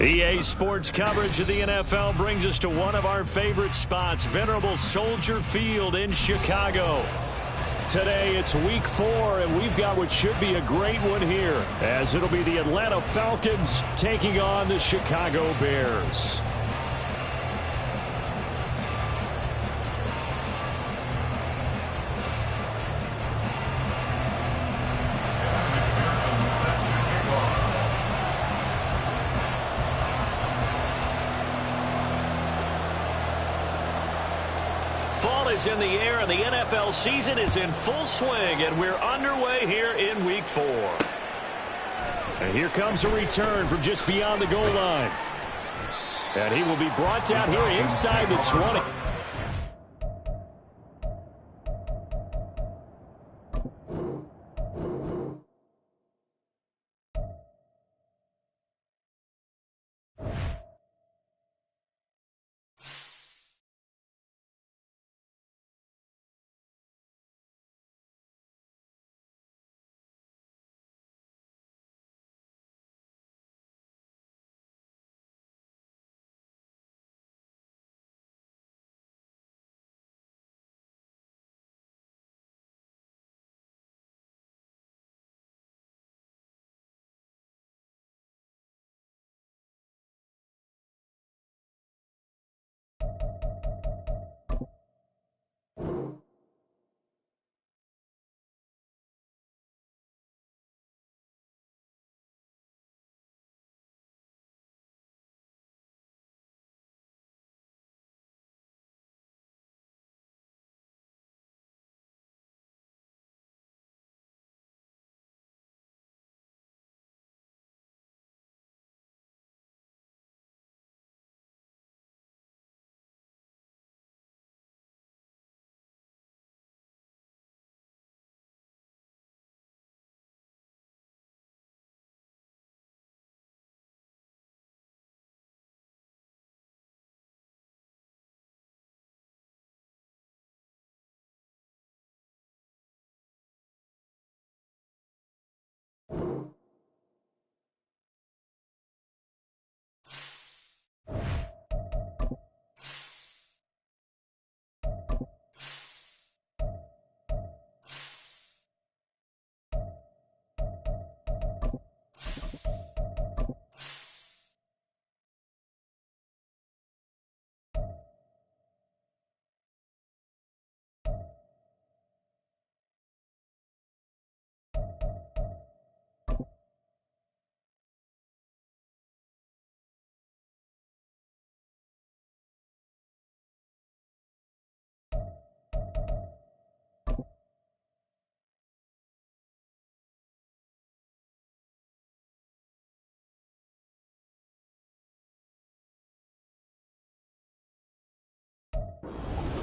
EA Sports coverage of the NFL brings us to one of our favorite spots, venerable Soldier Field in Chicago. Today it's week 4, and we've got what should be a great one here, as it'll be the Atlanta Falcons taking on the Chicago Bears. Fall is in the air, and the NFL season is in full swing, and we're underway here in week 4. And here comes a return from just beyond the goal line. And he will be brought down here inside the 20.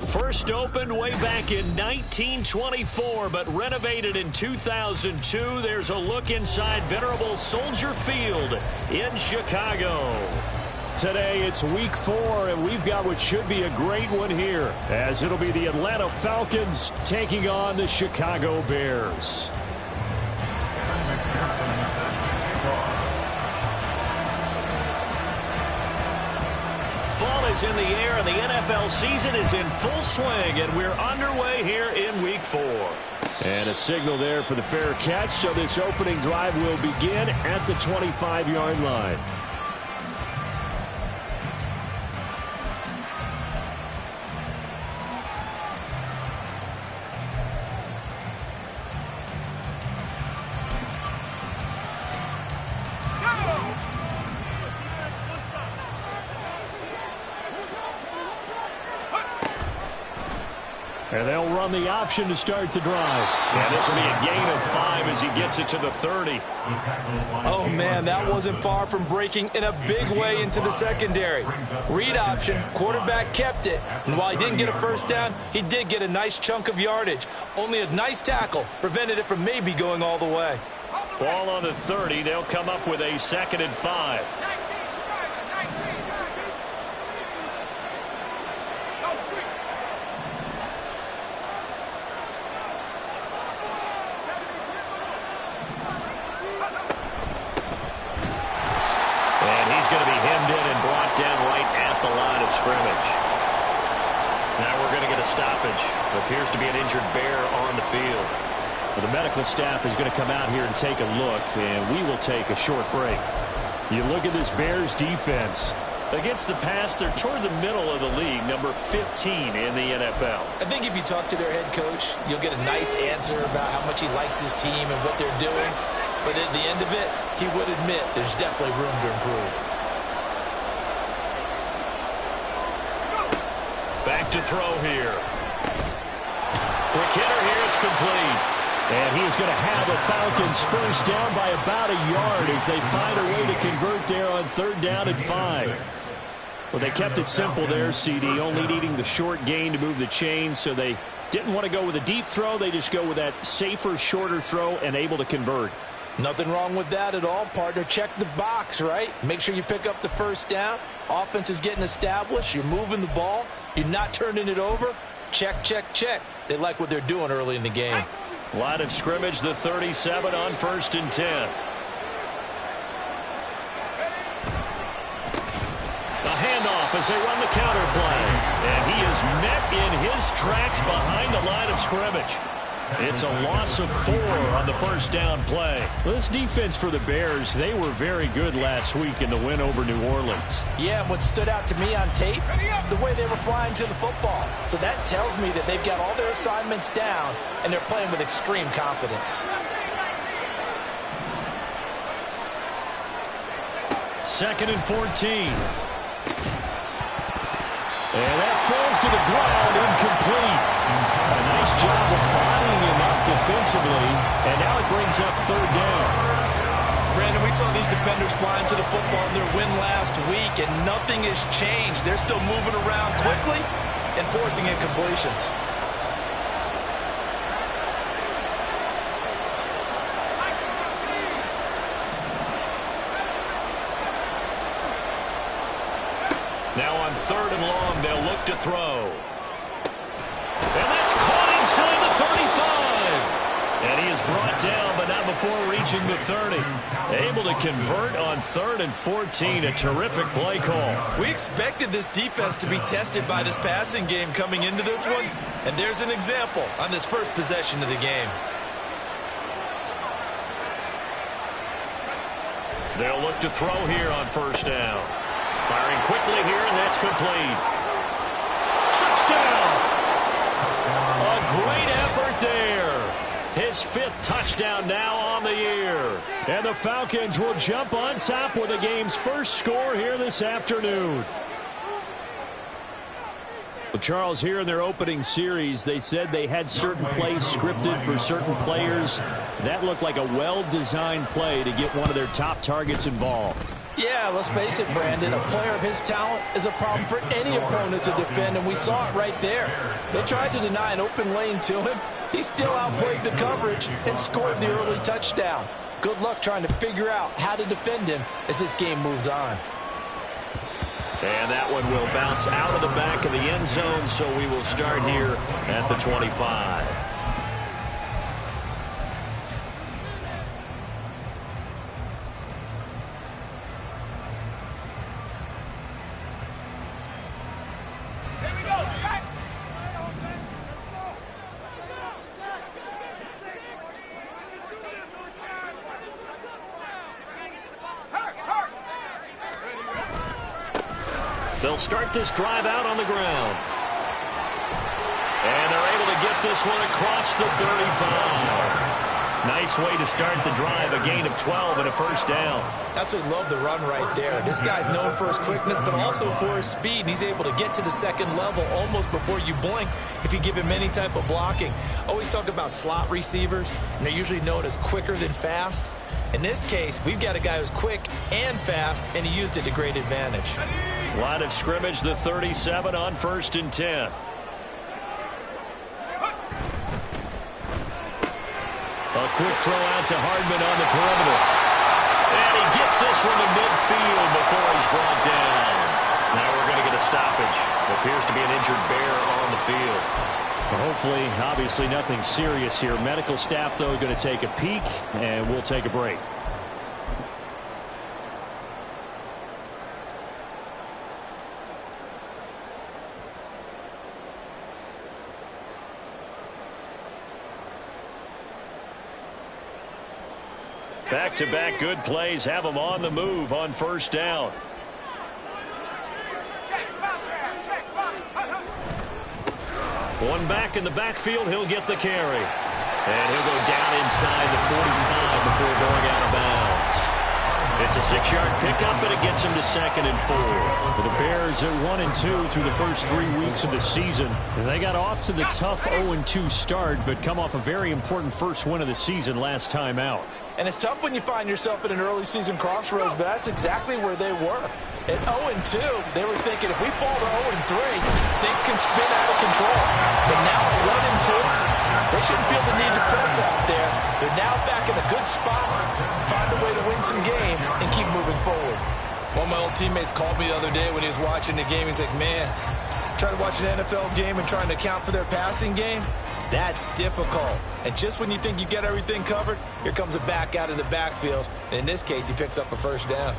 First opened way back in 1924, but renovated in 2002. There's a look inside venerable Soldier Field in Chicago. Today it's week 4, and we've got what should be a great one here, as it'll be the Atlanta Falcons taking on the Chicago Bears. Fall is in the air, and the NFL season is in full swing, and we're underway here in week 4. And a signal there for the fair catch, so this opening drive will begin at the 25-yard line. And they'll run the option to start the drive. And this will be a gain of 5 as he gets it to the 30. Oh, man, that wasn't far from breaking in a big way into the secondary. Read option, quarterback kept it. And while he didn't get a first down, he did get a nice chunk of yardage. Only a nice tackle prevented it from maybe going all the way. Ball on the 30. They'll come up with a 2nd and 5. He's going to be hit we're going to get a stoppage. It appears to be an injured Bear on the field. Well, the medical staff is going to come out here and take a look, and we will take a short break. You look at this Bears defense. Against the pass, they're toward the middle of the league, number 15 in the NFL. I think if you talk to their head coach, you'll get a nice answer about how much he likes his team and what they're doing. But at the end of it, he would admit there's definitely room to improve. Back to throw here. Quick hitter here, it's complete. And he is going to have the Falcons first down by about a yard as they find a way to convert there on 3rd down and 5. Well, they kept it simple there, CD, only needing the short gain to move the chain, so they didn't want to go with a deep throw. They just go with that safer, shorter throw and able to convert. Nothing wrong with that at all, partner. Check the box, right? Make sure you pick up the first down. Offense is getting established. You're moving the ball. You're not turning it over. Check, check, check. They like what they're doing early in the game. Line of scrimmage, the 37 on 1st and 10. A handoff as they run the counter play. And he is met in his tracks behind the line of scrimmage. It's a loss of 4 on the first down play. Well, this defense for the Bears, they were very good last week in the win over New Orleans. Yeah, and what stood out to me on tape, the way they were flying to the football. So that tells me that they've got all their assignments down, and they're playing with extreme confidence. 2nd and 14. And that falls to the ground, incomplete. A nice job of bodying him up defensively, and now it brings up 3rd down. Brandon, we saw these defenders flying to the football in their win last week, and nothing has changed. They're still moving around quickly and forcing incompletions. Now on 3rd and long, they'll look to throw. And that's caught inside the 35. And he is brought down, but not before reaching the 30. Able to convert on 3rd and 14. A terrific play call. We expected this defense to be tested by this passing game coming into this one. And there's an example on this first possession of the game. They'll look to throw here on 1st down. Firing quickly here, and that's complete. Touchdown! A great effort there. His 5th touchdown now on the year. And the Falcons will jump on top with the game's first score here this afternoon. Well, Charles, here in their opening series, they said they had certain plays scripted for certain players. That looked like a well-designed play to get one of their top targets involved. Yeah, let's face it, Brandon. A player of his talent is a problem for any opponent to defend, and we saw it right there. They tried to deny an open lane to him. He still outplayed the coverage and scored the early touchdown. Good luck trying to figure out how to defend him as this game moves on. And that one will bounce out of the back of the end zone, so we will start here at the 25. They'll start this drive out on the ground. And they're able to get this one across the 35. Nice way to start the drive, a gain of 12 and a first down. Absolutely love the run right there. This guy's known for his quickness, but also for his speed. And he's able to get to the second level almost before you blink if you give him any type of blocking. Always talk about slot receivers, and they're usually known as quicker than fast. In this case, we've got a guy who's quick and fast, and he used it to great advantage. Line of scrimmage, the 37 on 1st and 10. A quick throw out to Hardman on the perimeter. And he gets this one to midfield before he's brought down. Now we're going to get a stoppage. Appears to be an injured Bear on the field. Well, hopefully, obviously nothing serious here. Medical staff, though, going to take a peek, and we'll take a break. Back-to-back good plays have him on the move on first down. One back in the backfield, he'll get the carry. And he'll go down inside the 45 before going out of bounds. It's a 6-yard pickup, and it gets him to 2nd and 4. For the Bears, they're 1-2 through the first 3 weeks of the season. And they got off to the tough 0-2 start, but come off a very important first win of the season last time out. And it's tough when you find yourself in an early season crossroads, but that's exactly where they were. At 0-2, they were thinking if we fall to 0-3, things can spin out of control. But now at 1-2, they shouldn't feel the need to press out there. They're now back in a good spot, find a way to win some games, and keep moving forward. One of my old teammates called me the other day when he was watching the game. He's like, man, trying to watch an NFL game and trying to account for their passing game, that's difficult. And just when you think you get everything covered, here comes a back out of the backfield. And in this case, he picks up a first down.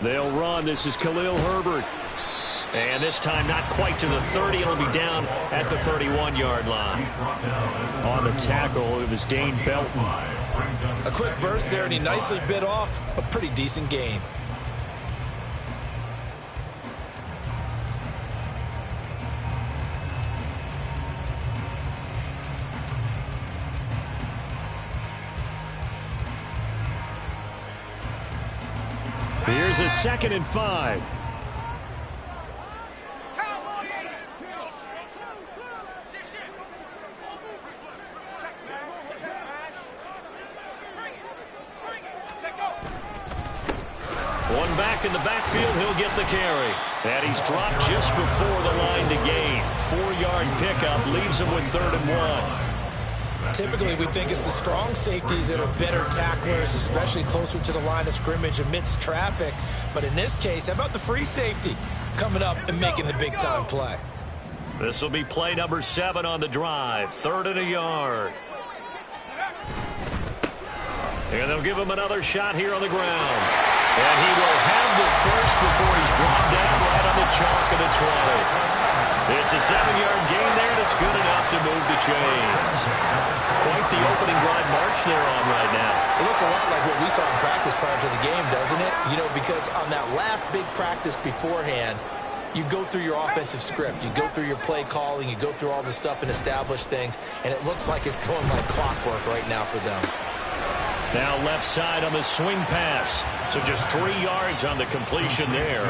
They'll run. This is Khalil Herbert. And this time not quite to the 30. It'll be down at the 31-yard line. On the tackle, it was Dane Belton. A quick burst there, and he nicely bit off a pretty decent gain. Here's a 2nd and 5. One back in the backfield, he'll get the carry. And he's dropped just before the line to gain. 4-yard pickup leaves him with 3rd and 1. Typically, we think it's the strong safeties that are better tacklers, especially closer to the line of scrimmage amidst traffic. But in this case, how about the free safety coming up and making the big-time play? This will be play number 7 on the drive. 3rd and a yard. And they'll give him another shot here on the ground. And he will have the first before he's brought down right on the chalk of the 20. It's a 7-yard gain there, and it's good enough to move the chains. Quite the opening drive march they're on right now. It looks a lot like what we saw in practice prior to the game, doesn't it? You know, because on that last big practice beforehand, you go through your offensive script. You go through your play calling. You go through all the stuff and establish things, and it looks like it's going like clockwork right now for them. Now left side on the swing pass. So just 3 yards on the completion there.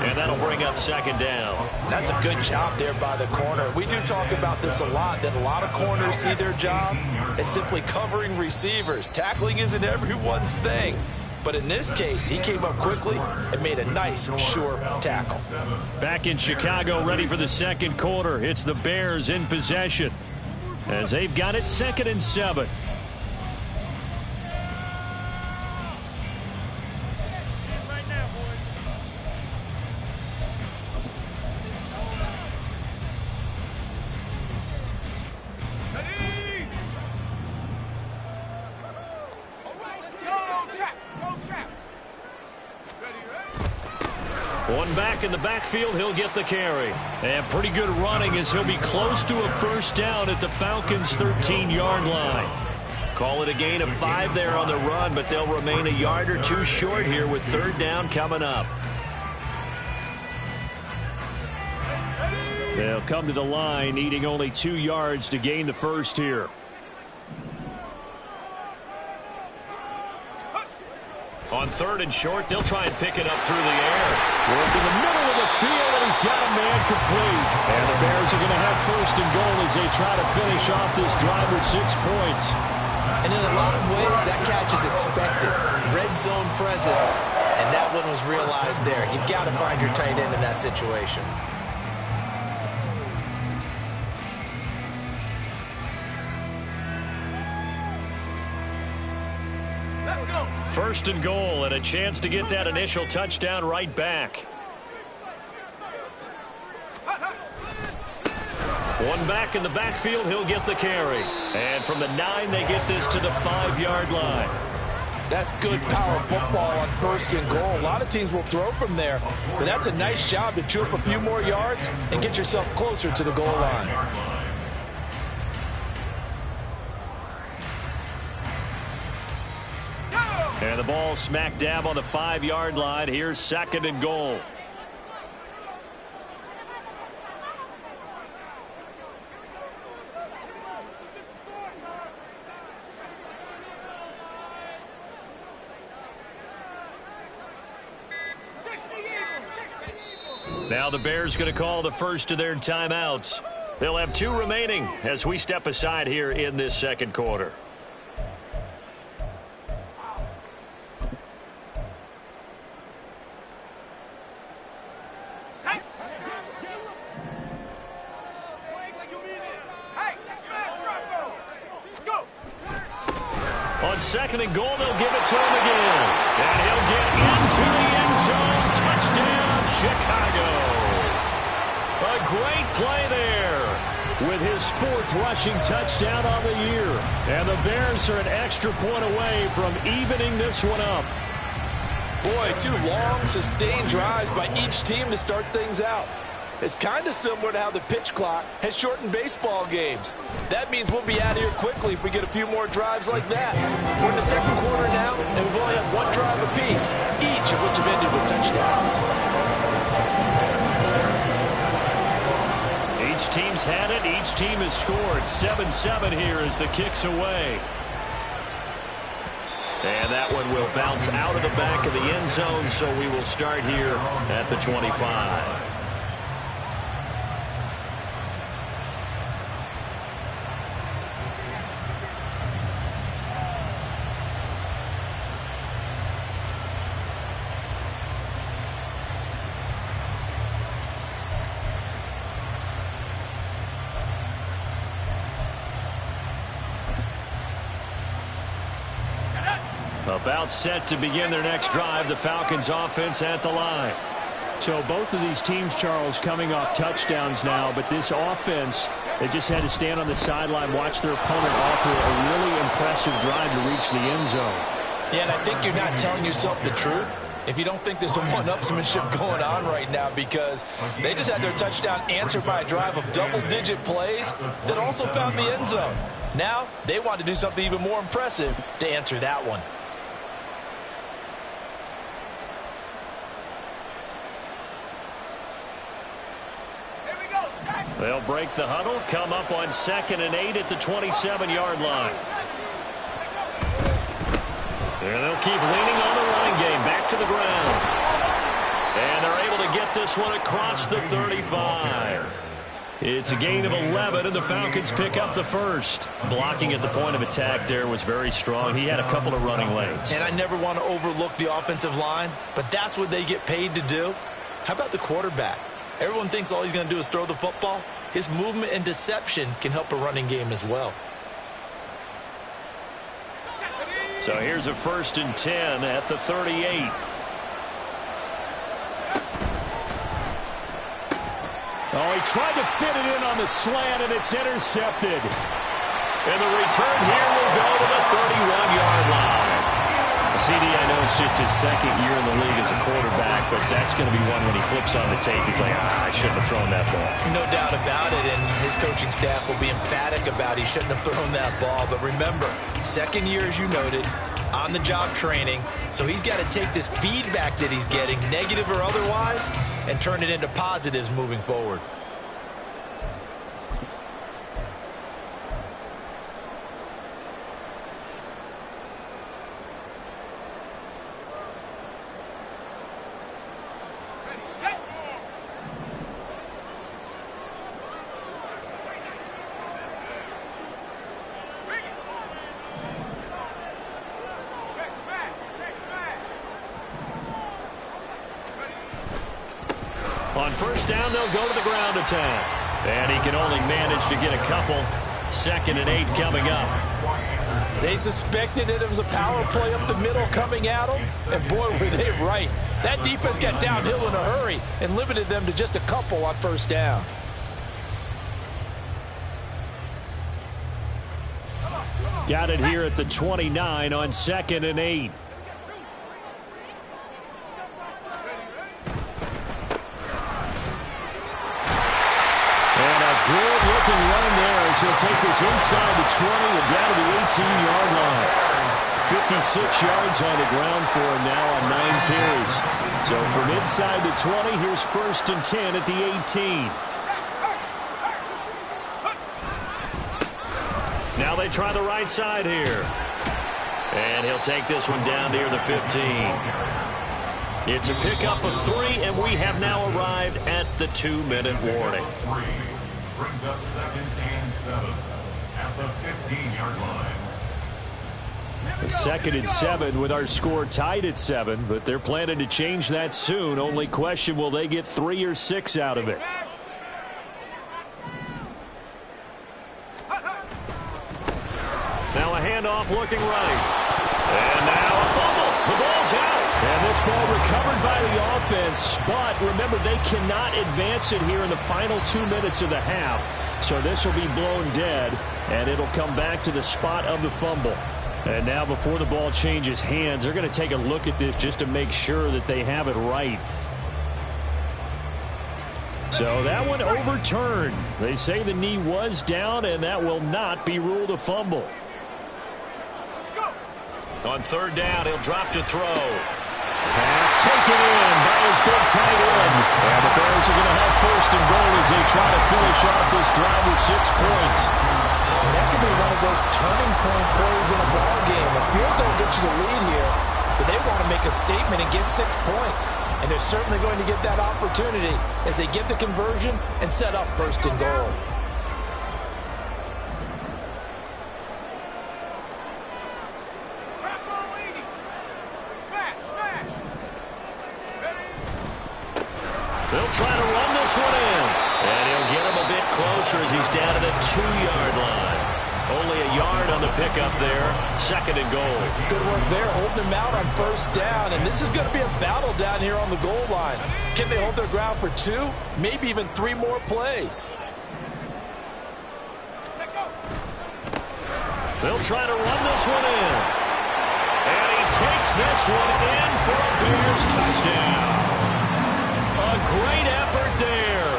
And that'll bring up 2nd down. That's a good job there by the corner. We do talk about this a lot, that a lot of corners see their job as simply covering receivers. Tackling isn't everyone's thing. But in this case, he came up quickly and made a nice, sure tackle. Back in Chicago, ready for the 2nd quarter. It's the Bears in possession as they've got it 2nd and 7. One back in the backfield, he'll get the carry. And pretty good running as he'll be close to a first down at the Falcons' 13-yard line. Call it a gain of 5 there on the run, but they'll remain a yard or 2 short here with 3rd down coming up. They'll come to the line, needing only 2 yards to gain the first here. On 3rd and short, they'll try and pick it up through the air. Work in the middle of the field, and he's got a man complete. And the Bears are going to have 1st and goal as they try to finish off this drive with 6 points. And in a lot of ways, that catch is expected. Red zone presence, and that one was realized there. You've got to find your tight end in that situation. Let's go. 1st and goal, and a chance to get that initial touchdown right back. One back in the backfield, he'll get the carry. And from the 9, they get this to the 5-yard line. That's good power football on 1st and goal. A lot of teams will throw from there, but that's a nice job to chew up a few more yards and get yourself closer to the goal line. And the ball smack dab on the 5-yard line. Here's 2nd and goal. Now the Bears going to call the first of their timeouts. They'll have 2 remaining as we step aside here in this 2nd quarter. On 2nd and goal, they'll give it to him again. And he'll get into the end zone. Touchdown, Chicago. A great play there with his 4th rushing touchdown on the year. And the Bears are an extra point away from evening this one up. Boy, 2 long, sustained drives by each team to start things out. It's kind of similar to how the pitch clock has shortened baseball games. That means we'll be out of here quickly if we get a few more drives like that. We're in the 2nd quarter now, and we've only had 1 drive apiece, each of which have ended with touchdowns. Each team's had it. Each team has scored. 7-7 here as the kick's away. And that one will bounce out of the back of the end zone, so we will start here at the 25. About set to begin their next drive. The Falcons offense at the line. So both of these teams, Charles, coming off touchdowns now, but this offense, they just had to stand on the sideline, watch their opponent offer a really impressive drive to reach the end zone. Yeah, and I think you're not telling yourself the truth if you don't think there's some one-upsmanship going on right now, because they just had their touchdown answered by a drive of double-digit plays that also found the end zone. Now they want to do something even more impressive to answer that one. They'll break the huddle, come up on 2nd and 8 at the 27-yard line. And they'll keep leaning on the running game, back to the ground. And they're able to get this one across the 35. It's a gain of 11, and the Falcons pick up the first. Blocking at the point of attack there was very strong. He had a couple of running lanes. And I never want to overlook the offensive line, but that's what they get paid to do. How about the quarterback? Everyone thinks all he's going to do is throw the football. His movement and deception can help a running game as well. So here's a 1st and 10 at the 38. Oh, he tried to fit it in on the slant, and it's intercepted. And the return here will go to the 31-yard line. CD, I know it's just his 2nd year in the league as a quarterback, but that's going to be one when he flips on the tape. He's like, I shouldn't have thrown that ball. No doubt about it, and his coaching staff will be emphatic about he shouldn't have thrown that ball. But remember, 2nd year, as you noted, on-the-job training, so he's got to take this feedback that he's getting, negative or otherwise, and turn it into positives moving forward. On 1st down, they'll go to the ground attack. And he can only manage to get a couple. 2nd and 8 coming up. They suspected it was a power play up the middle coming at them, and boy, were they right. That defense got downhill in a hurry and limited them to just a couple on 1st down. Come on. Got it here at the 29 on 2nd and 8. And a good-looking run there as he'll take this inside the 20 and down to the 18-yard line. 56 yards on the ground for him now on 9 carries. So from inside the 20, here's 1st and 10 at the 18. Now they try the right side here. And he'll take this one down near the 15. It's a pickup of 3, and we have now arrived at the 2-minute warning. Brings up 2nd and 7 at the 15-yard line. The 2nd and 7 with our score tied at 7, but they're planning to change that soon. Only question, will they get 3 or 6 out of it? Now a handoff looking right. And now a fumble. The ball's out. And this ball recovered by the offense, but remember, they cannot advance it here in the final 2 minutes of the half. So this will be blown dead, and it'll come back to the spot of the fumble. And now before the ball changes hands, they're going to take a look at this just to make sure that they have it right. So that one overturned. They say the knee was down, and that will not be ruled a fumble. On 3rd down, he'll drop to throw. Pass taken in by his big tight end. And the Bears are going to have 1st and goal as they try to finish off this drive with 6 points. That could be one of those turning point plays in a ball game. A field goal gets you the lead here, but they want to make a statement and get 6 points. And they're certainly going to get that opportunity as they get the conversion and set up 1st and goal. They'll try to run this one in. And he'll get him a bit closer as he's down to the 2-yard line. Only a yard on the pickup there. 2nd and goal. Good work there, holding them out on 1st down. And this is going to be a battle down here on the goal line. Can they hold their ground for 2, maybe even 3 more plays? They'll try to run this one in. And he takes this one in for a Bears touchdown. A great effort there.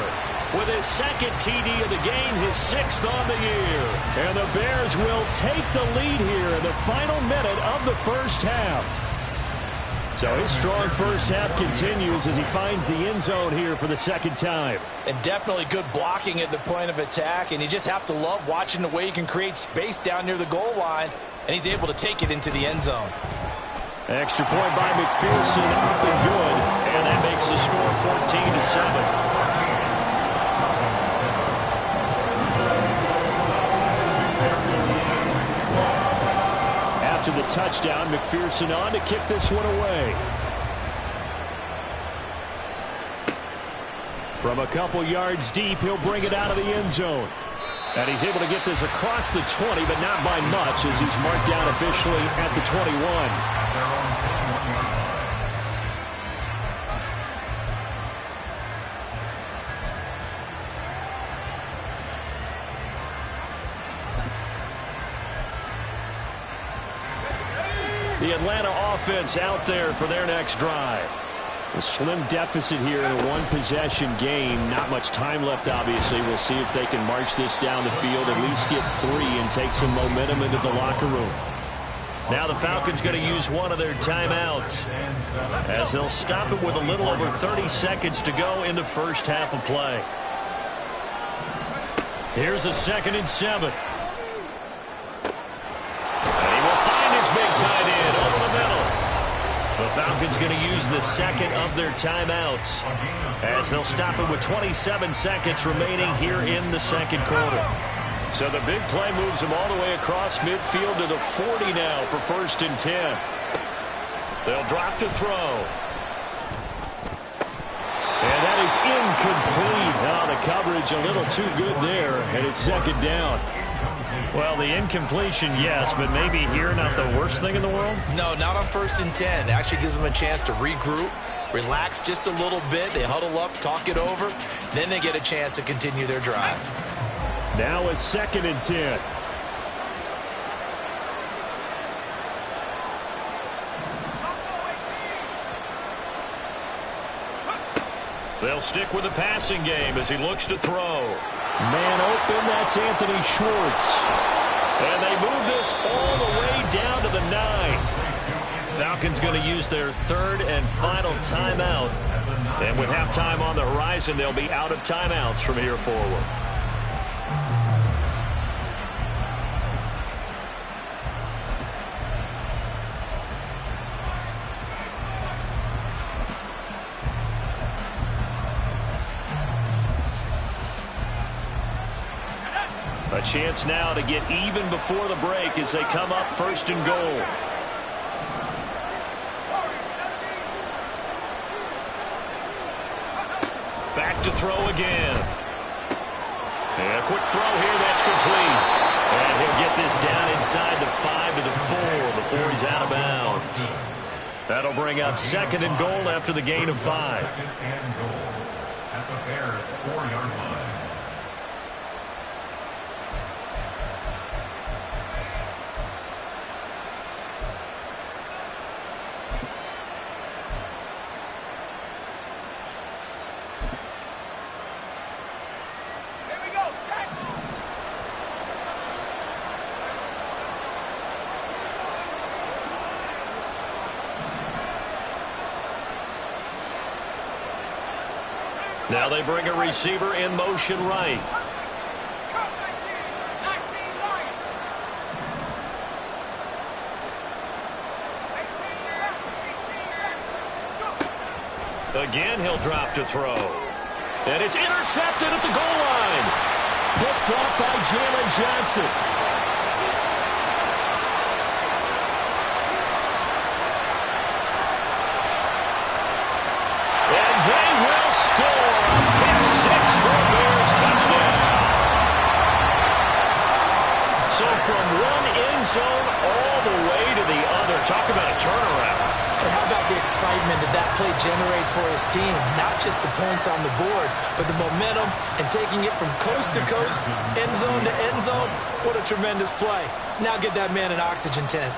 With his 2nd TD of the game, his 6th on the year. And the Bears will take the lead here in the final minute of the 1st half. So his strong 1st half continues as he finds the end zone here for the 2nd time. And definitely good blocking at the point of attack. And you just have to love watching the way he can create space down near the goal line. And he's able to take it into the end zone. Extra point by McPherson, up and good. And that makes the score 14-7. After the touchdown, McPherson on to kick this one away. From a couple yards deep, he'll bring it out of the end zone. And he's able to get this across the 20, but not by much as he's marked down officially at the 21. The Atlanta offense out there for their next drive. A slim deficit here in a one-possession game. Not much time left, obviously. We'll see if they can march this down the field, at least get 3 and take some momentum into the locker room. Now the Falcons going to use one of their timeouts as they'll stop it with a little over 30 seconds to go in the 1st half of play. Here's a 2nd and 7. Big tight end over the middle. The Falcons going to use the 2nd of their timeouts as they'll stop it with 27 seconds remaining here in the 2nd quarter. So the big play moves them all the way across midfield to the 40 now for 1st and 10. They'll drop to throw. And that is incomplete. Oh, the coverage a little too good there, and it's 2nd down. Well, the incompletion, yes, but maybe here not the worst thing in the world? No, not on 1st and 10. It actually gives them a chance to regroup, relax just a little bit. They huddle up, talk it over. Then they get a chance to continue their drive. Now a 2nd and 10. They'll stick with the passing game as he looks to throw. Man open, that's Anthony Schwartz. And they move this all the way down to the 9. Falcons going to use their third and final timeout. And with halftime on the horizon, they'll be out of timeouts from here forward. A chance now to get even before the break as they come up first and goal. Back to throw again. And a quick throw here, that's complete. And he'll get this down inside the 5 to the 4 before he's out of bounds. That'll bring up second and goal after the gain of 5. Second and goal at the Bears' 4-yard line. Now they bring a receiver in motion right. Again, he'll drop to throw. And it's intercepted at the goal line. Picked up by Jalen Johnson. And they will score a pick 6 for a Bears touchdown. So from one end zone all the way to the other. Talk about a turnaround. And how about the excitement that play generates for his team? Not just the points on the board, but the momentum and taking it from coast to coast, end zone to end zone. What a tremendous play. Now get that man an oxygen tent.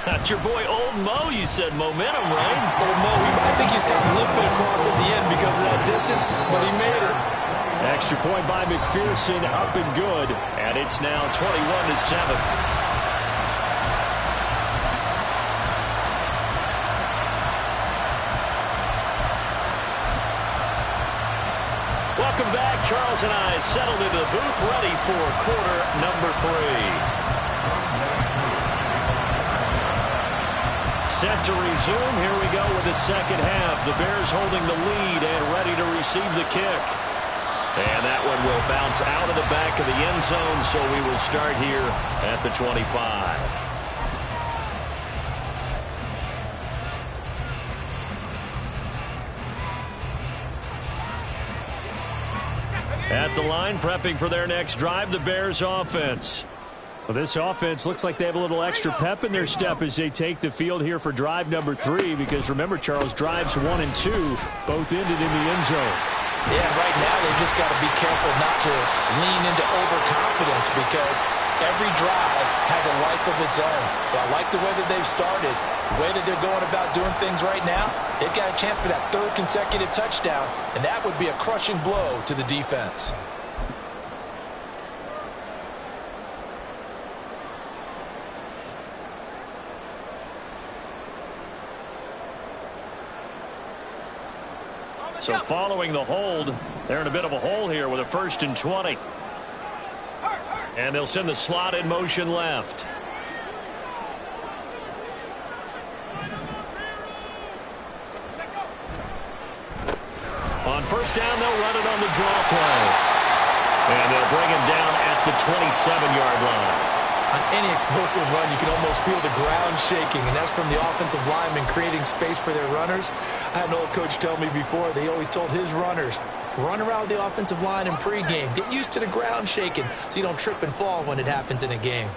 That's your boy Old Mo, you said momentum, right? Old Mo, I think he's kind of limping across at the end because of that distance, but he made it. Extra point by McPherson, up and good. And it's now 21-7. Welcome back. Charles and I settled into the booth, ready for quarter number 3. Set to resume. Here we go with the second half. The Bears holding the lead and ready to receive the kick. And that one will bounce out of the back of the end zone, so we will start here at the 25. At the line, prepping for their next drive, the Bears offense. Well, this offense looks like they have a little extra pep in their step as they take the field here for drive number 3, because remember, Charles, drives 1 and 2 both ended in the end zone. Yeah, right now they just got to be careful not to lean into overconfidence because every drive has a life of its own. But I like the way that they've started, the way that they're going about doing things right now. They've got a chance for that 3rd consecutive touchdown, and that would be a crushing blow to the defense. So following the hold, they're in a bit of a hole here with a 1st and 20. And they'll send the slot in motion left. On 1st down, they'll run it on the draw play. And they'll bring him down at the 27-yard line. On any explosive run, you can almost feel the ground shaking, and that's from the offensive linemen creating space for their runners. I had an old coach tell me before, they always told his runners, run around the offensive line in pregame. Get used to the ground shaking so you don't trip and fall when it happens in a game.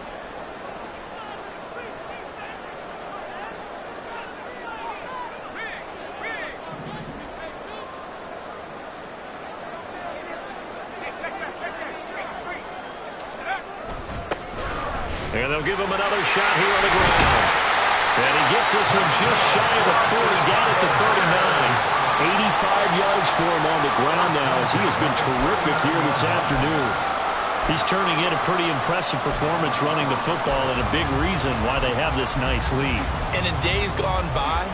And they'll give him another shot here on the ground. And he gets this one just shy of the 40, down at the 39. 85 yards for him on the ground now as he has been terrific here this afternoon. He's turning in a pretty impressive performance running the football and a big reason why they have this nice lead. And in days gone by,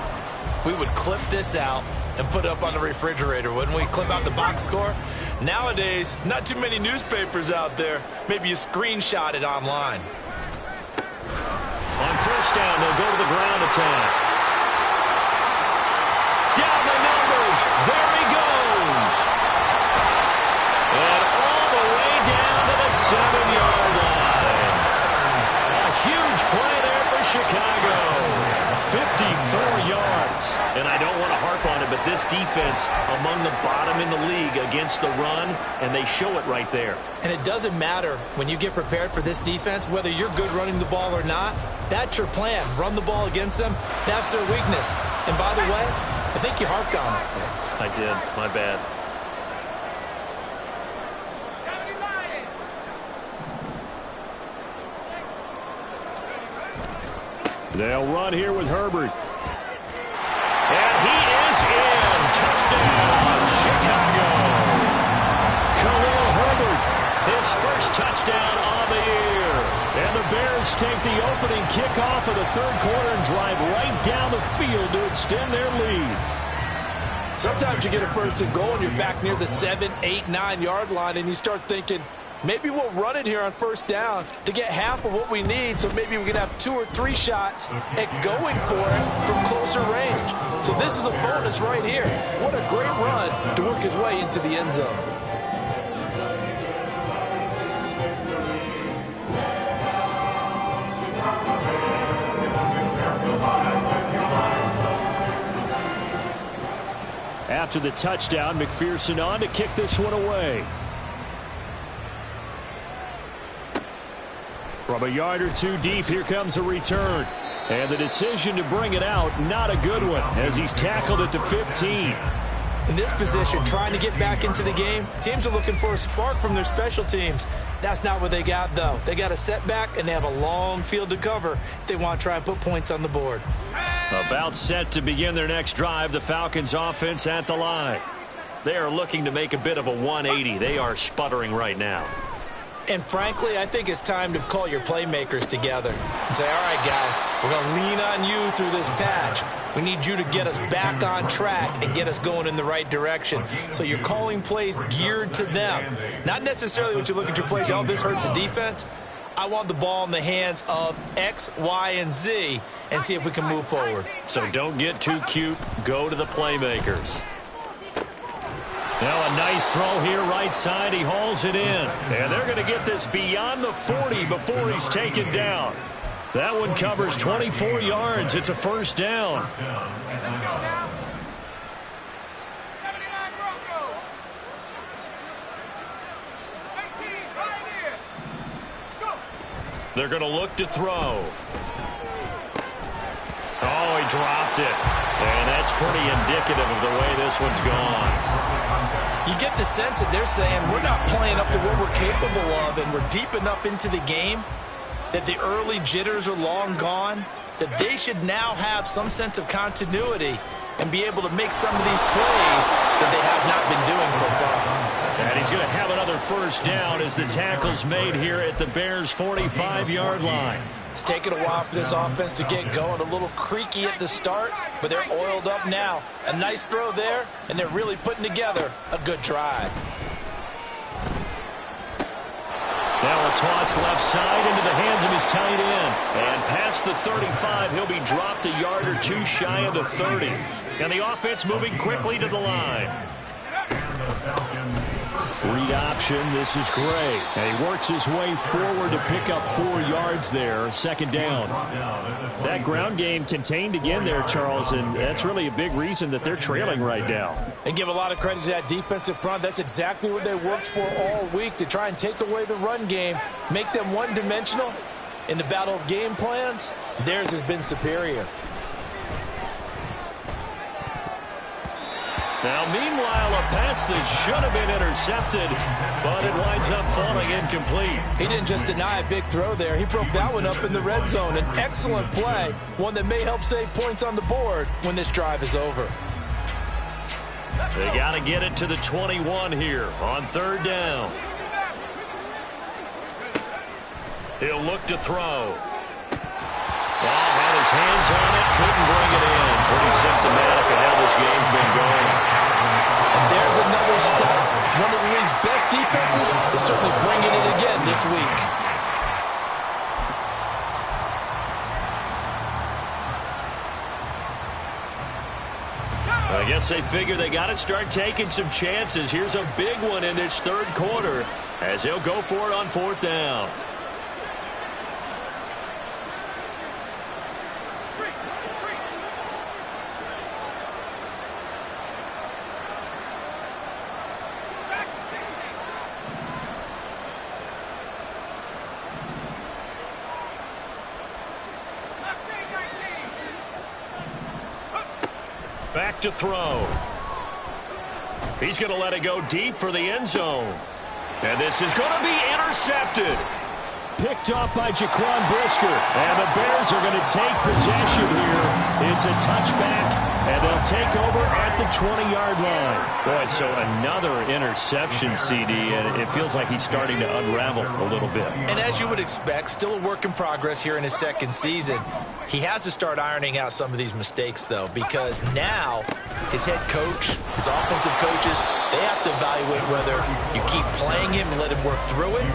we would clip this out and put it up on the refrigerator, wouldn't we? Clip out the box score. Nowadays, not too many newspapers out there. Maybe you screenshot it online. On first down, they'll go to the ground attack. Down the numbers. There he goes. And all the way down to the 7-yard line. A huge play there for Chicago. 54 yards. And I don't want to harp on it, but this defense among the bottom in the league against the run, and they show it right there. And it doesn't matter when you get prepared for this defense, whether you're good running the ball or not. That's your plan. Run the ball against them. That's their weakness. And by the way, I think you harped on it. I did. My bad. They'll run here with Herbert. And he is in. Touchdown, Chicago. Khalil Herbert. His first touchdown on the year. And the Bears take the opening kickoff of the third quarter and drive right down the field to extend their lead. Sometimes you get a first and goal and you're back near the 7, 8, 9-yard line and you start thinking, maybe we'll run it here on first down to get half of what we need, so maybe we can have 2 or 3 shots at going for it from closer range. So this is a bonus right here. What a great run to work his way into the end zone. After the touchdown, McPherson on to kick this one away. From a yard or two deep, here comes a return. And the decision to bring it out, not a good one, as he's tackled at the 15. In this position, trying to get back into the game, teams are looking for a spark from their special teams. That's not what they got, though. They got a setback, and they have a long field to cover if they want to try and put points on the board. About set to begin their next drive, the Falcons offense at the line. They are looking to make a bit of a 180. They are sputtering right now. And frankly, I think it's time to call your playmakers together and say, all right, guys, we're going to lean on you through this patch. We need you to get us back on track and get us going in the right direction. So you're calling plays geared to them. Not necessarily when you look at your plays, oh, this hurts the defense. I want the ball in the hands of X, Y, and Z and see if we can move forward. So don't get too cute. Go to the playmakers. Now a nice throw here right side. He hauls it in. And they're going to get this beyond the 40 before he's taken down. That one covers 24 yards. It's a first down. They're going to look to throw. Oh, he dropped it. And that's pretty indicative of the way this one's gone. You get the sense that they're saying we're not playing up to what we're capable of, and we're deep enough into the game that the early jitters are long gone, that they should now have some sense of continuity and be able to make some of these plays that they have not been doing so far. And he's going to have another first down as the tackle's made here at the Bears' 45-yard line. It's taken a while for this offense to get going. A little creaky at the start, but they're oiled up now. A nice throw there, and they're really putting together a good drive. Now a toss left side into the hands of his tight end. And past the 35, he'll be dropped a yard or two shy of the 30. And the offense moving quickly to the line. Read option. This is Gray. And he works his way forward to pick up 4 yards there. Second down. That ground game contained again there, Charles, and that's really a big reason that they're trailing right now. They give a lot of credit to that defensive front. That's exactly what they worked for all week, to try and take away the run game, make them one-dimensional. In the battle of game plans, theirs has been superior. Now, meanwhile, a pass that should have been intercepted, but it winds up falling incomplete. He didn't just deny a big throw there. He broke that one up in the red zone. An excellent play, one that may help save points on the board when this drive is over. They got to get it to the 21 here on third down. He'll look to throw. Had his hands on it, couldn't bring it in. Pretty symptomatic of how this game's been going. And there's another stop. One of the league's best defenses is certainly bringing it again this week. I guess they figure they got to start taking some chances. Here's a big one in this third quarter as he'll go for it on fourth down. Back to throw. He's going to let it go deep for the end zone. And this is going to be intercepted. Picked off by Jaquan Brisker. And the Bears are going to take possession here. It's a touchback, and they'll take over at the 20-yard line. Boy, so another interception, CD, and it feels like he's starting to unravel a little bit. And as you would expect, still a work in progress here in his second season. He has to start ironing out some of these mistakes, though, because now his head coach, his offensive coaches, they have to evaluate whether you keep playing him and let him work through it,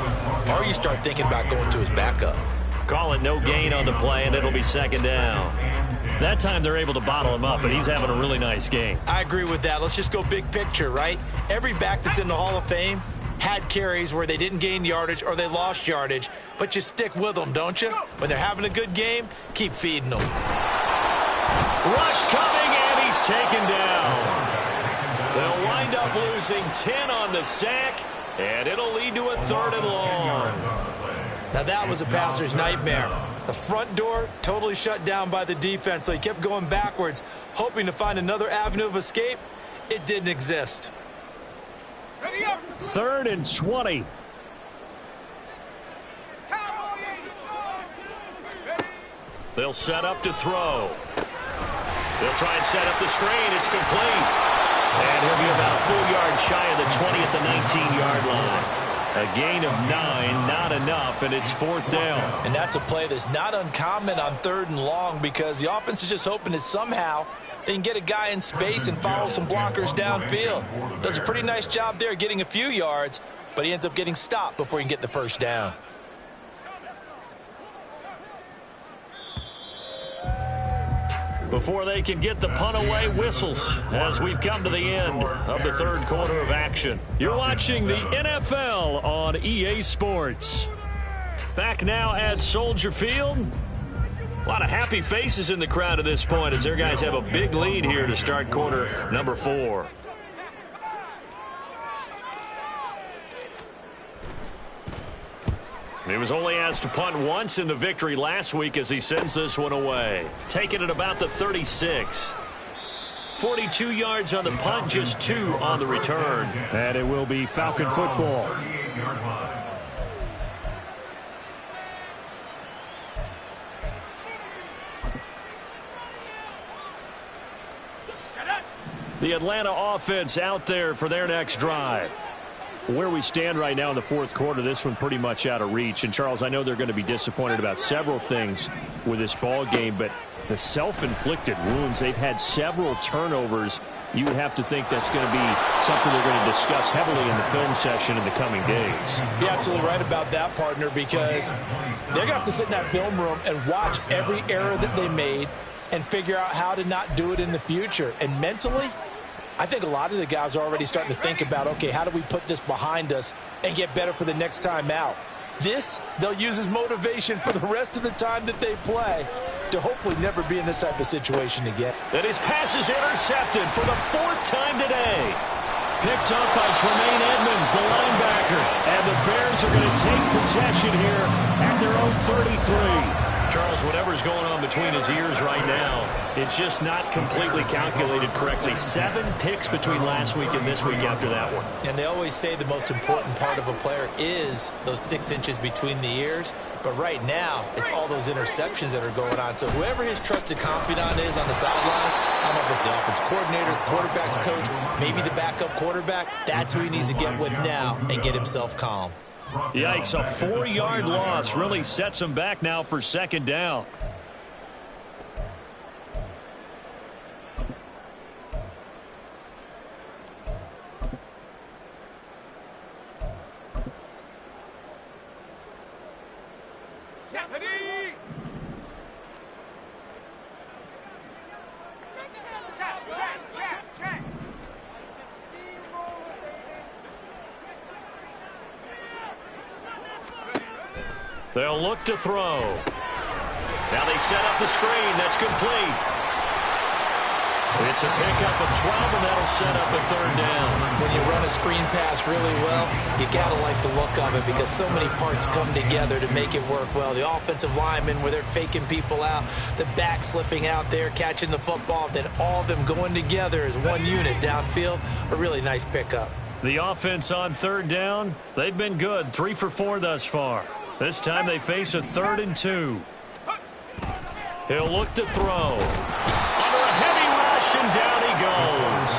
or you start thinking about going to his backup. Call it no gain on the play, and it'll be second down. That time they're able to bottle him up, but he's having a really nice game. I agree with that. Let's just go big picture, right? Every back that's in the Hall of Fame had carries where they didn't gain yardage or they lost yardage, but you stick with them, don't you? When they're having a good game, keep feeding them. Rush coming, and he's taken down. They'll wind up losing 10 on the sack, and it'll lead to a third and long. Now that was a passer's nightmare. The front door totally shut down by the defense, so he kept going backwards, hoping to find another avenue of escape. It didn't exist. Third and 20. They'll set up to throw. They'll try and set up the screen. It's complete. And he'll be about a full yard shy of the 20 at the 19-yard line. A gain of 9, not enough, and it's fourth down. And that's a play that's not uncommon on third and long because the offense is just hoping that somehow they can get a guy in space and follow some blockers downfield. Does a pretty nice job there getting a few yards, but he ends up getting stopped before he can get the first down. Before they can get the punt away, whistles as we've come to the end of the third quarter of action. You're watching the NFL on EA Sports. Back now at Soldier Field. A lot of happy faces in the crowd at this point as their guys have a big lead here to start quarter number 4. He was only asked to punt once in the victory last week as he sends this one away. Taking it about the 36. 42 yards on the punt, just 2 on the return. And it will be Falcon football. The Atlanta offense out there for their next drive. Where we stand right now in the fourth quarter, this one pretty much out of reach. And, Charles, I know they're going to be disappointed about several things with this ball game, but the self-inflicted wounds, they've had several turnovers. You would have to think that's going to be something they're going to discuss heavily in the film session in the coming days. You're absolutely right about that, partner, because they're going to have to sit in that film room and watch every error that they made and figure out how to not do it in the future. And mentally, I think a lot of the guys are already starting to think about, okay, how do we put this behind us and get better for the next time out? This, they'll use as motivation for the rest of the time that they play to hopefully never be in this type of situation again. And his pass is intercepted for the 4th time today. Picked up by Tremaine Edmonds, the linebacker. And the Bears are going to take possession here at their own 33. Charles, whatever's going on between his ears right now, it's just not completely calculated correctly. 7 picks between last week and this week after that one. And they always say the most important part of a player is those 6 inches between the ears. But right now, it's all those interceptions that are going on. So whoever his trusted confidant is on the sidelines, I don't know if it's the offense coordinator, the quarterback's coach, maybe the backup quarterback, that's who he needs to get with now and get himself calm. Yikes, a 4-yard loss really sets him back now for second down. They'll look to throw. Now they set up the screen. That's complete. It's a pickup of 12, and that'll set up a third down. When you run a screen pass really well, you got to like the look of it because so many parts come together to make it work well. The offensive linemen, where they're faking people out, the back slipping out there, catching the football, then all of them going together as one unit downfield. A really nice pickup. The offense on third down, they've been good. 3 for 4 thus far. This time they face a 3rd and 2. He'll look to throw. Under a heavy rush, and down he goes.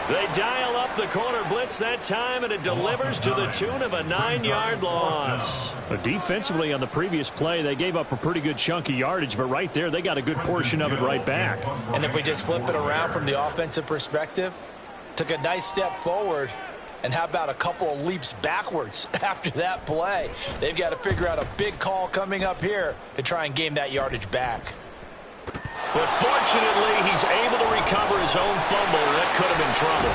They dial up the corner blitz that time, and it delivers to the tune of a 9-yard loss. But defensively on the previous play, they gave up a pretty good chunk of yardage, but right there they got a good portion of it right back. And if we just flip it around from the offensive perspective, took a nice step forward. And how about a couple of leaps backwards after that play? They've got to figure out a big call coming up here to try and gain that yardage back. But fortunately, he's able to recover his own fumble. That could have been trouble.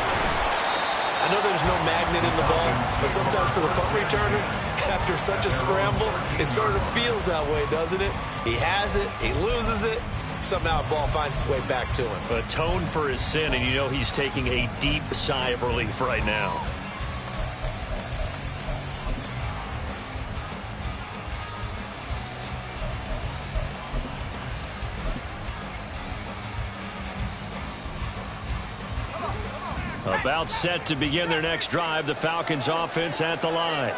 I know there's no magnet in the ball, but sometimes for the punt returner, after such a scramble, it sort of feels that way, doesn't it? He has it, he loses it. Somehow the ball finds its way back to him. Atone for his sin, and you know he's taking a deep sigh of relief right now. About set to begin their next drive, the Falcons offense at the line.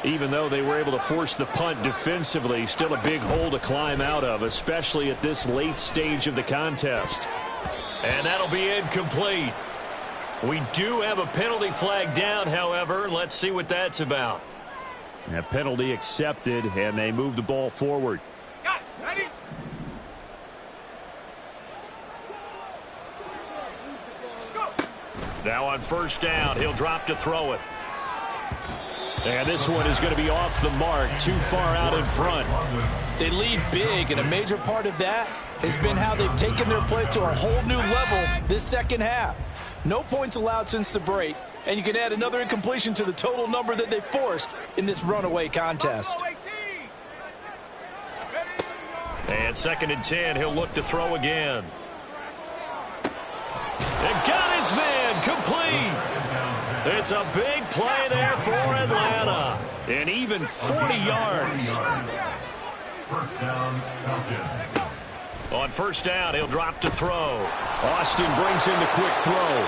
Even though they were able to force the punt defensively, still a big hole to climb out of, especially at this late stage of the contest. And that'll be incomplete. We do have a penalty flag down, however. Let's see what that's about. A penalty accepted, and they move the ball forward. Ready? Now on first down, he'll drop to throw it. And this one is going to be off the mark, too far out in front. They lead big, and a major part of that has been how they've taken their play to a whole new level this second half. No points allowed since the break, and you can add another incompletion to the total number that they forced in this runaway contest. And 2nd and 10, he'll look to throw again. And got his man, complete. It's a big play there for Atlanta. And even 40 yards. First down, Falcons. On first down, he'll drop to throw. Austin brings in the quick throw.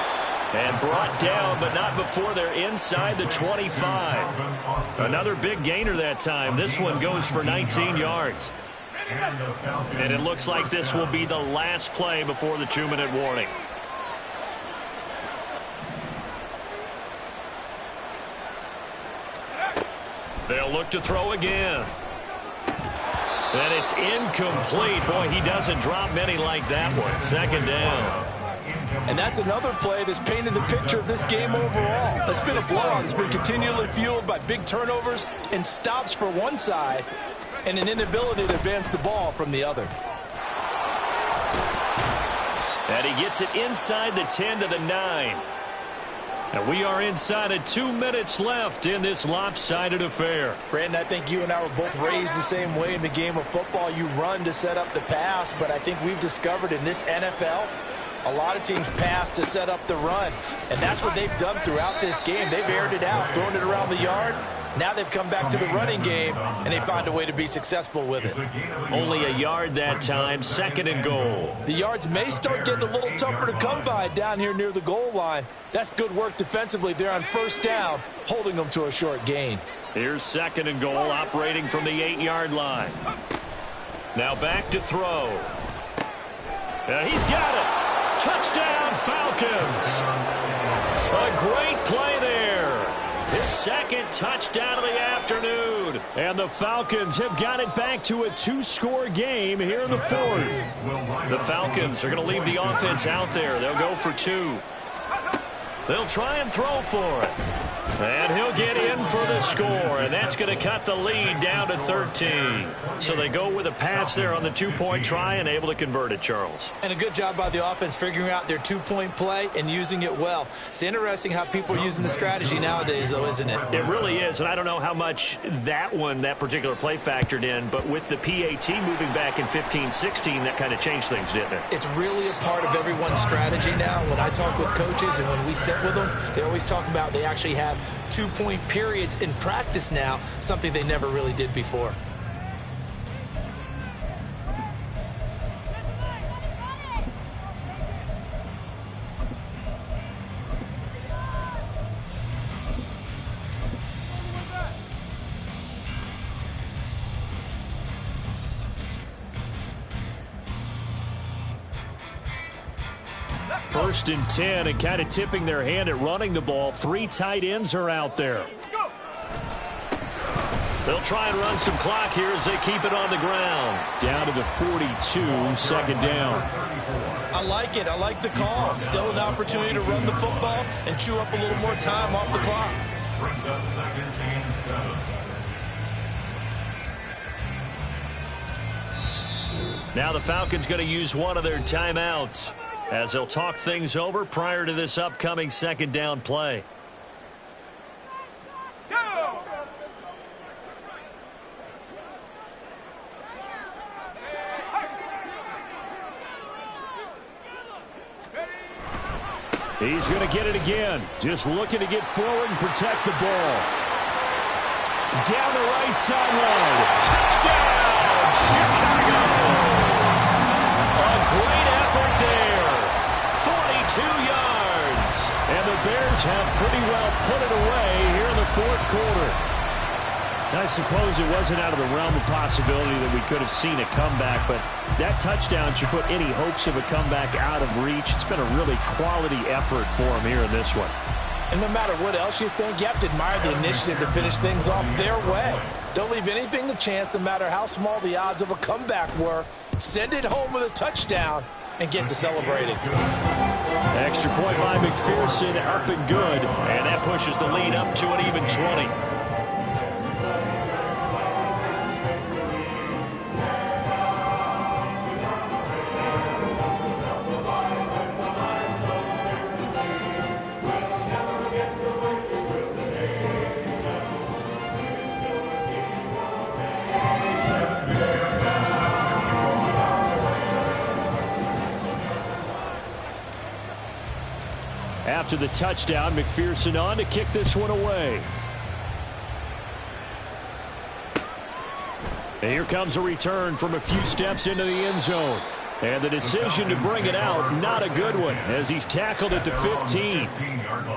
And brought down, but not before they're inside the 25. Another big gainer that time. This one goes for 19 yards. And it looks like this will be the last play before the 2-minute warning. They'll look to throw again. And it's incomplete. Boy, he doesn't drop many like that one. 2nd down. And that's another play that's painted the picture of this game overall. It's been a blowout. It's been continually fueled by big turnovers and stops for one side and an inability to advance the ball from the other. And he gets it inside the 10 to the 9. And we are inside of 2 minutes left in this lopsided affair. Brandon, I think you and I were both raised the same way in the game of football. You run to set up the pass, but I think we've discovered in this NFL, a lot of teams pass to set up the run. And that's what they've done throughout this game. They've aired it out, thrown it around the yard, Now they've come back to the running game, and they find a way to be successful with it. Only a yard that time, 2nd and goal. The yards may start getting a little tougher to come by down here near the goal line. That's good work defensively. They're on 1st down, holding them to a short gain. Here's 2nd and goal, operating from the 8-yard line. Now back to throw. He's got it. Touchdown, Falcons. A great play there. His 2nd touchdown of the afternoon. And the Falcons have got it back to a 2-score game here in the 4th. The Falcons are going to leave the offense out there. They'll go for 2. They'll try and throw for it. And he'll get in for the score, and that's going to cut the lead down to 13. So they go with a pass there on the 2-point try and able to convert it, Charles. And a good job by the offense figuring out their 2-point play and using it well. It's interesting how people are using the strategy nowadays, though, isn't it? It really is, and I don't know how much that particular play factored in, but with the PAT moving back in 15-16, that kind of changed things, didn't it? It's really a part of everyone's strategy now. When I talk with coaches and when we sit with them, they always talk about they actually have 2-point periods in practice now, something they never really did before. First and 10, and kind of tipping their hand at running the ball. 3 tight ends are out there. They'll try and run some clock here as they keep it on the ground. Down to the 42, 2nd down. I like it. I like the call. Still an opportunity to run the football and chew up a little more time off the clock. Brings up 2nd and 7. Now the Falcons going to use one of their timeouts as they'll talk things over prior to this upcoming 2nd down play. He's going to get it again. Just looking to get forward and protect the ball. Down the right sideline. Touchdown, Chicago! A great effort there. 42 yards. And the Bears have pretty well put it away here in the 4th quarter. I suppose it wasn't out of the realm of possibility that we could have seen a comeback, but that touchdown should put any hopes of a comeback out of reach. It's been a really quality effort for them here in this one. And no matter what else you think, you have to admire the initiative to finish things off their way. Don't leave anything to chance, no matter how small the odds of a comeback were. Send it home with a touchdown and get to celebrating. Extra point by McPherson, up and good. And that pushes the lead up to an even 20. After the touchdown, McPherson on to kick this one away. And here comes a return from a few steps into the end zone. And the decision to bring it out, not a good one, as he's tackled at the 15.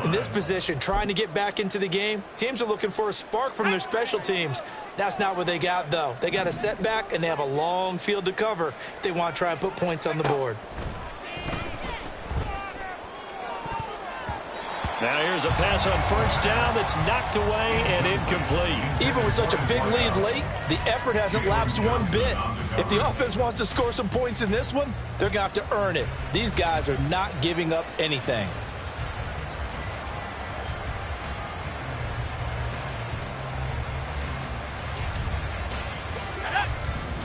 In this position, trying to get back into the game, teams are looking for a spark from their special teams. That's not what they got, though. They got a setback, and they have a long field to cover if they want to try and put points on the board. Now here's a pass on 1st down that's knocked away and incomplete. Even with such a big lead late, the effort hasn't lapsed one bit. If the offense wants to score some points in this one, they're going to have to earn it. These guys are not giving up anything.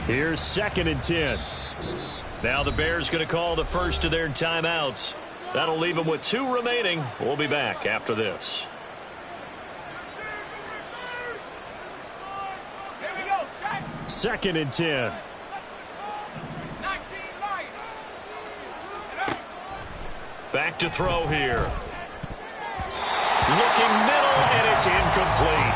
Here's 2nd and 10. Now the Bears going to call the first of their timeouts. That'll leave them with 2 remaining. We'll be back after this. Second and 10. Back to throw here. Looking middle, and it's incomplete.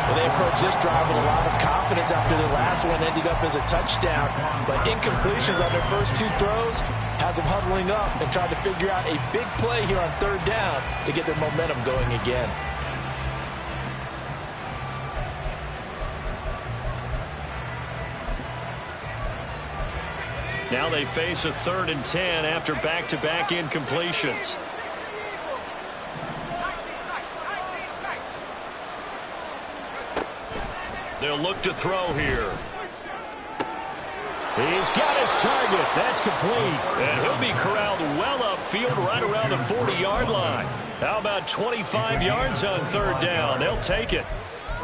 Well, they approached this drive with a lot of confidence after their last one ended up as a touchdown. But incompletions on their first two throws has them huddling up and trying to figure out a big play here on third down to get their momentum going again. Now they face a 3rd and 10 after back-to-back incompletions. They'll look to throw here. He's got his target. That's complete. And he'll be corralled well upfield right around the 40-yard line. How about 25 yards on third down? They'll take it.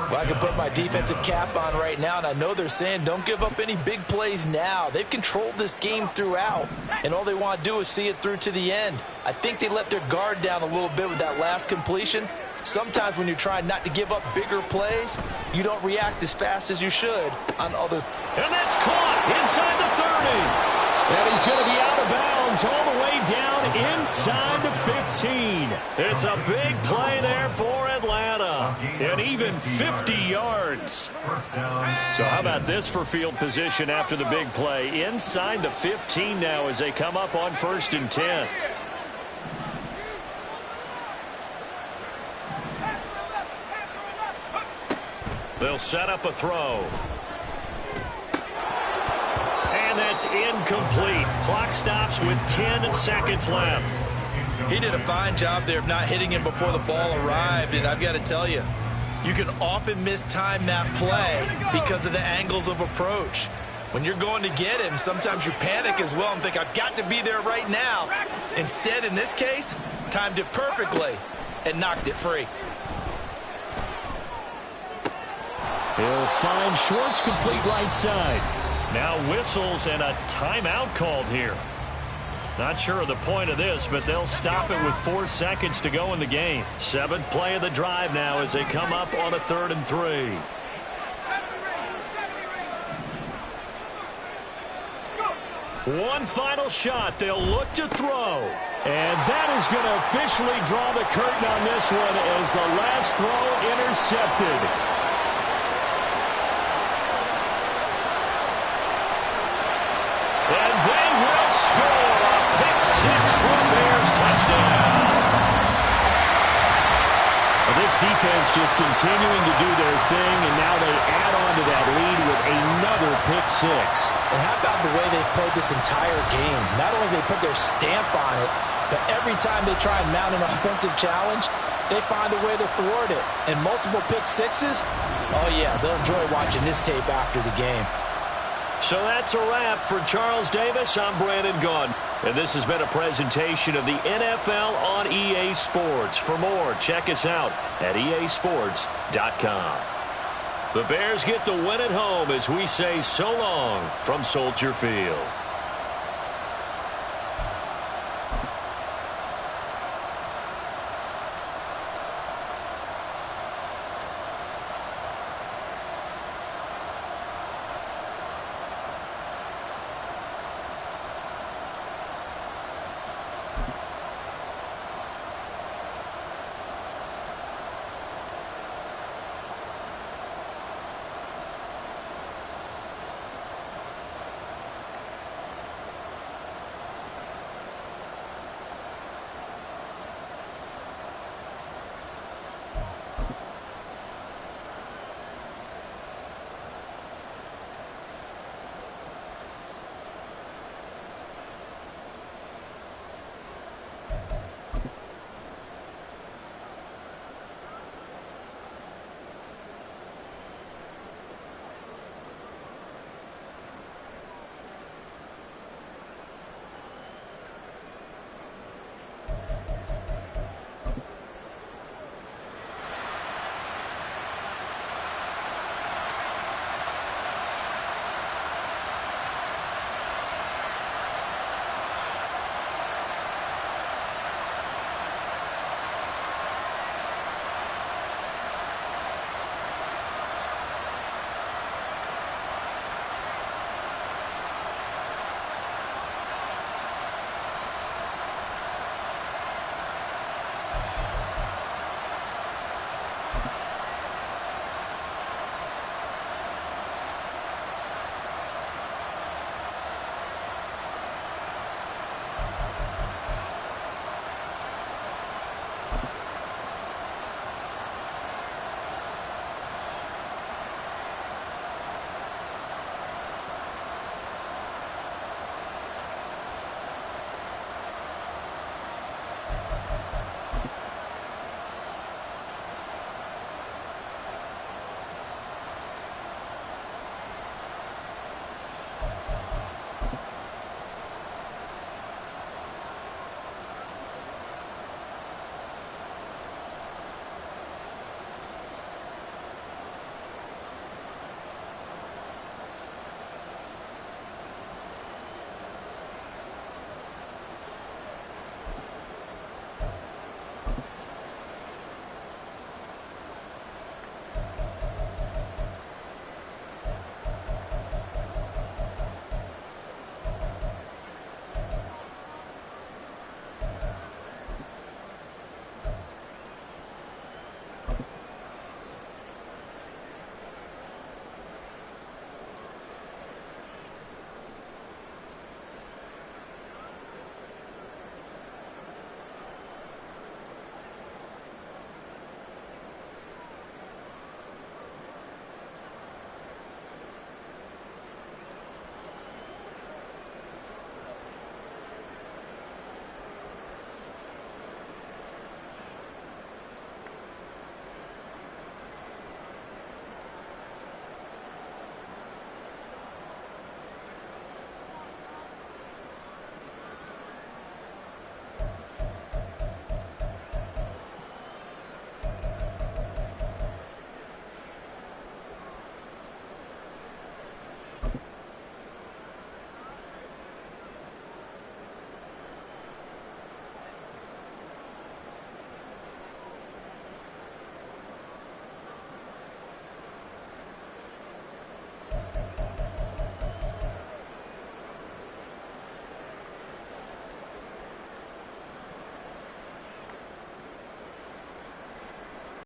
Well, I can put my defensive cap on right now, and I know they're saying don't give up any big plays now. They've controlled this game throughout, and all they want to do is see it through to the end. I think they let their guard down a little bit with that last completion. Sometimes when you're trying not to give up bigger plays, you don't react as fast as you should on other. And that's caught inside the 30. And he's going to be out of bounds all the way down inside the 15. It's a big play there for Atlanta. And even 50 yards. So how about this for field position after the big play? Inside the 15 now as they come up on 1st and 10. They'll set up a throw. And that's incomplete. Clock stops with 10 seconds left. He did a fine job there of not hitting him before the ball arrived, and I've got to tell you, you can often mistime that play because of the angles of approach. When you're going to get him, sometimes you panic as well and think, I've got to be there right now. Instead, in this case, timed it perfectly and knocked it free. He'll find Schwartz complete right side. Now whistles and a timeout called here. Not sure of the point of this, but they'll stop it with 4 seconds to go in the game. 7th play of the drive now as they come up on a 3rd and 3. One final shot. They'll look to throw. And that is going to officially draw the curtain on this one as the last throw intercepted. And they will score a pick 6 for Bears touchdown. Well, this defense just continuing to do their thing, and now they add on to that lead with another pick 6. And how about the way they've played this entire game? Not only they put their stamp on it, but every time they try and mount an offensive challenge, they find a way to thwart it. And multiple pick 6s, oh yeah, they'll enjoy watching this tape after the game. So that's a wrap for Charles Davis. I'm Brandon Gunn. And this has been a presentation of the NFL on EA Sports. For more, check us out at easports.com. The Bears get the win at home as we say so long from Soldier Field.